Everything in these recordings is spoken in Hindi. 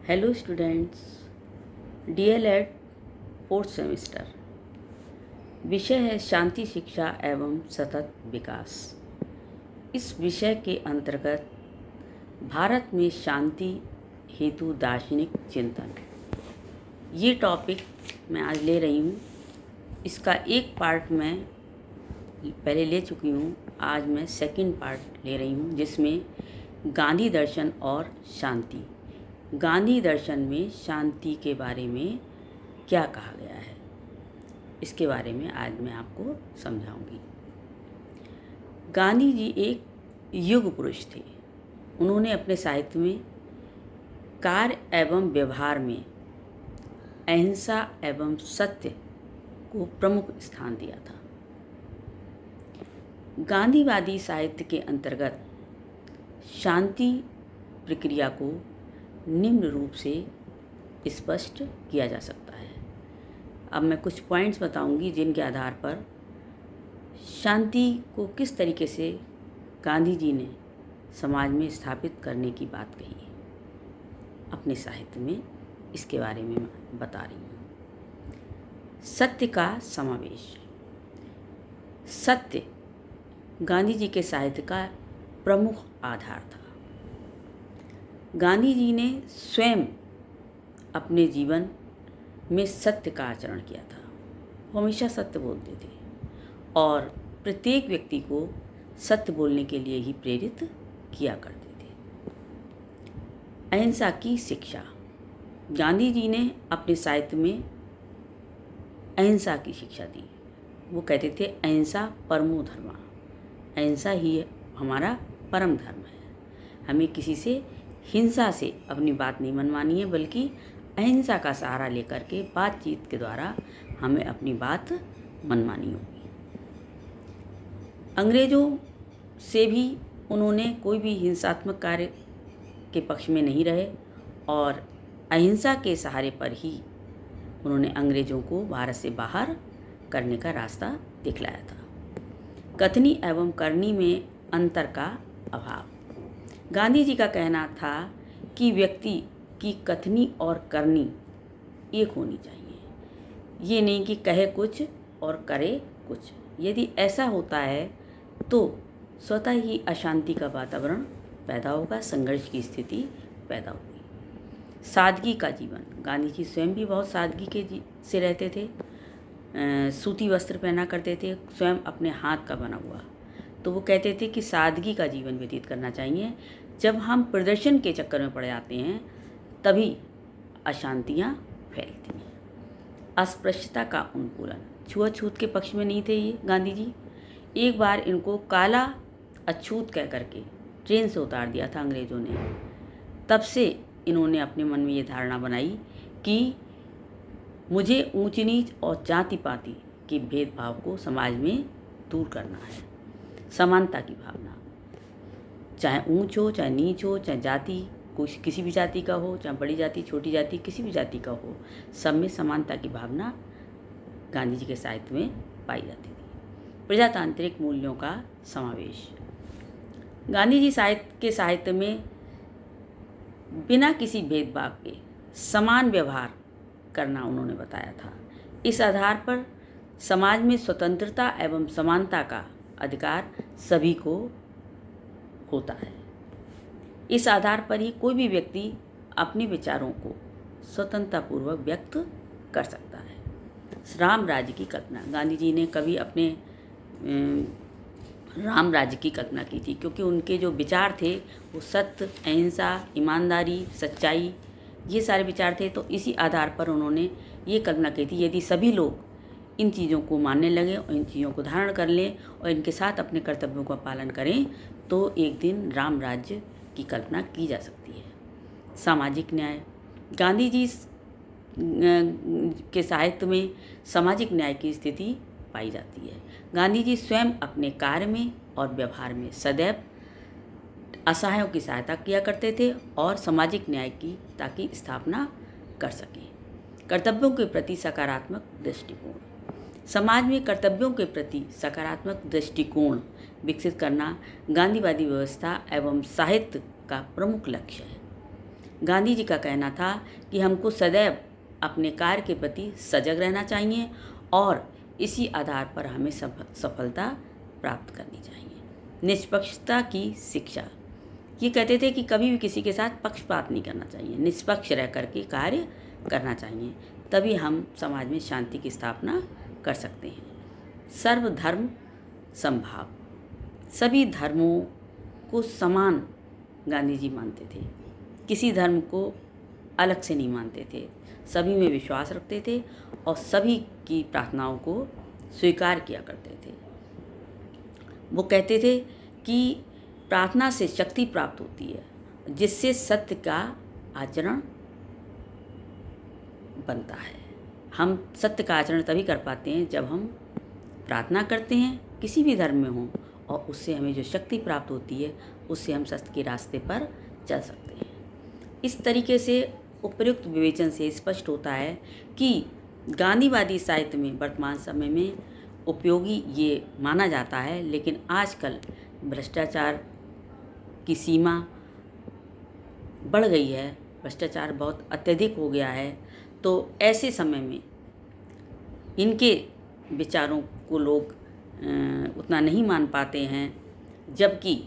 Hello students, DElEd fourth semester. विषय है शांति शिक्षा एवं सतत विकास। इस विषय के अंतर्गत भारत में शांति हेतु दार्शनिक चिंतन, ये टॉपिक मैं आज ले रही हूँ। इसका एक पार्ट मैं पहले ले चुकी हूँ, आज मैं सेकंड पार्ट ले रही हूँ, जिसमें गांधी दर्शन और शांति, गांधी दर्शन में शांति के बारे में क्या कहा गया है, इसके बारे में आज मैं आपको समझाऊंगी। गांधी जी एक युग पुरुष थे। उन्होंने अपने साहित्य में कार्य एवं व्यवहार में अहिंसा एवं सत्य को प्रमुख स्थान दिया था। गांधीवादी साहित्य के अंतर्गत शांति प्रक्रिया को निम्न रूप से स्पष्ट किया जा सकता है। अब मैं कुछ पॉइंट्स बताऊंगी जिनके आधार पर शांति को किस तरीके से गांधी जी ने समाज में स्थापित करने की बात कही है अपने साहित्य में, इसके बारे में मैं बता रही हूँ। सत्य का समावेश। सत्य गांधी जी के साहित्य का प्रमुख आधार था। गांधी जी ने स्वयं अपने जीवन में सत्य का आचरण किया था। वो हमेशा सत्य बोलते थे और प्रत्येक व्यक्ति को सत्य बोलने के लिए ही प्रेरित किया करते थे। अहिंसा की शिक्षा। गांधी जी ने अपने साहित्य में अहिंसा की शिक्षा दी। वो कहते थे अहिंसा परमो धर्मा, अहिंसा ही हमारा परम धर्म है। हमें किसी से हिंसा से अपनी बात नहीं मनवानी है, बल्कि अहिंसा का सहारा लेकर के बातचीत के द्वारा हमें अपनी बात मनवानी होगी। अंग्रेज़ों से भी उन्होंने कोई भी हिंसात्मक कार्य के पक्ष में नहीं रहे और अहिंसा के सहारे पर ही उन्होंने अंग्रेज़ों को भारत से बाहर करने का रास्ता दिखलाया था। कथनी एवं करनी में अंतर का अभाव। गांधी जी का कहना था कि व्यक्ति की कथनी और करनी एक होनी चाहिए। ये नहीं कि कहे कुछ और करे कुछ। यदि ऐसा होता है तो स्वतः ही अशांति का वातावरण पैदा होगा, संघर्ष की स्थिति पैदा होगी। सादगी का जीवन। गांधी जी स्वयं भी बहुत सादगी से रहते थे। सूती वस्त्र पहना करते थे, स्वयं अपने हाथ का बना हुआ। तो वो कहते थे कि सादगी का जीवन व्यतीत करना चाहिए। जब हम प्रदर्शन के चक्कर में पड़ जाते हैं तभी अशांतियाँ फैलती हैं। अस्पृश्यता का उन्मूलन। छुआछूत के पक्ष में नहीं थे ये गांधी जी। एक बार इनको काला अछूत कह करके ट्रेन से उतार दिया था अंग्रेज़ों ने। तब से इन्होंने अपने मन में ये धारणा बनाई कि मुझे ऊंच नीच और जाति पाति के भेदभाव को समाज में दूर करना है। समानता की भावना, चाहे ऊंच हो, चाहे नीच हो, चाहे जाति किसी भी जाति का हो, चाहे बड़ी जाति छोटी जाति किसी भी जाति का हो, सब में समानता की भावना गांधी जी के साहित्य में पाई जाती थी। प्रजातांत्रिक मूल्यों का समावेश। गांधी जी के साहित्य में बिना किसी भेदभाव के समान व्यवहार करना उन्होंने बताया था। इस आधार पर समाज में स्वतंत्रता एवं समानता का अधिकार सभी को होता है। इस आधार पर ही कोई भी व्यक्ति अपने विचारों को स्वतंत्रतापूर्वक व्यक्त कर सकता है। राम राज्य की कल्पना। गांधी जी ने कभी अपने राम राज्य की कल्पना की थी, क्योंकि उनके जो विचार थे वो सत्य, अहिंसा, ईमानदारी, सच्चाई, ये सारे विचार थे। तो इसी आधार पर उन्होंने ये कल्पना की थी, यदि सभी लोग इन चीज़ों को मानने लगें और इन चीज़ों को धारण कर लें और इनके साथ अपने कर्तव्यों का पालन करें तो एक दिन राम राज्य की कल्पना की जा सकती है। सामाजिक न्याय। गांधी जी के साहित्य में सामाजिक न्याय की स्थिति पाई जाती है। गांधी जी स्वयं अपने कार्य में और व्यवहार में सदैव असहायों की सहायता किया करते थे और सामाजिक न्याय की ताकि स्थापना कर सकें। कर्तव्यों के प्रति सकारात्मक दृष्टिकोण। समाज में कर्तव्यों के प्रति सकारात्मक दृष्टिकोण विकसित करना गांधीवादी व्यवस्था एवं साहित्य का प्रमुख लक्ष्य है। गांधी जी का कहना था कि हमको सदैव अपने कार्य के प्रति सजग रहना चाहिए और इसी आधार पर हमें सफलता प्राप्त करनी चाहिए। निष्पक्षता की शिक्षा, ये कहते थे कि कभी भी किसी के साथ पक्षपात नहीं करना चाहिए, निष्पक्ष रह कर के कार्य करना चाहिए, तभी हम समाज में शांति की स्थापना कर सकते हैं। सर्वधर्म समभाव, सभी धर्मों को समान गांधी जी मानते थे, किसी धर्म को अलग से नहीं मानते थे, सभी में विश्वास रखते थे और सभी की प्रार्थनाओं को स्वीकार किया करते थे। वो कहते थे कि प्रार्थना से शक्ति प्राप्त होती है, जिससे सत्य का आचरण बनता है। हम सत्य का आचरण तभी कर पाते हैं जब हम प्रार्थना करते हैं, किसी भी धर्म में हों, और उससे हमें जो शक्ति प्राप्त होती है उससे हम सत्य के रास्ते पर चल सकते हैं। इस तरीके से उपयुक्त विवेचन से स्पष्ट होता है कि गांधीवादी साहित्य में वर्तमान समय में उपयोगी ये माना जाता है, लेकिन आजकल भ्रष्टाचार की सीमा बढ़ गई है, भ्रष्टाचार बहुत अत्यधिक हो गया है। तो ऐसे समय में इनके विचारों को लोग उतना नहीं मान पाते हैं, जबकि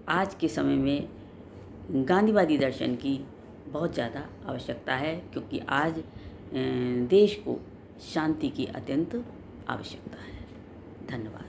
आज के समय में गांधीवादी दर्शन की बहुत ज़्यादा आवश्यकता है, क्योंकि आज देश को शांति की अत्यंत आवश्यकता है। धन्यवाद।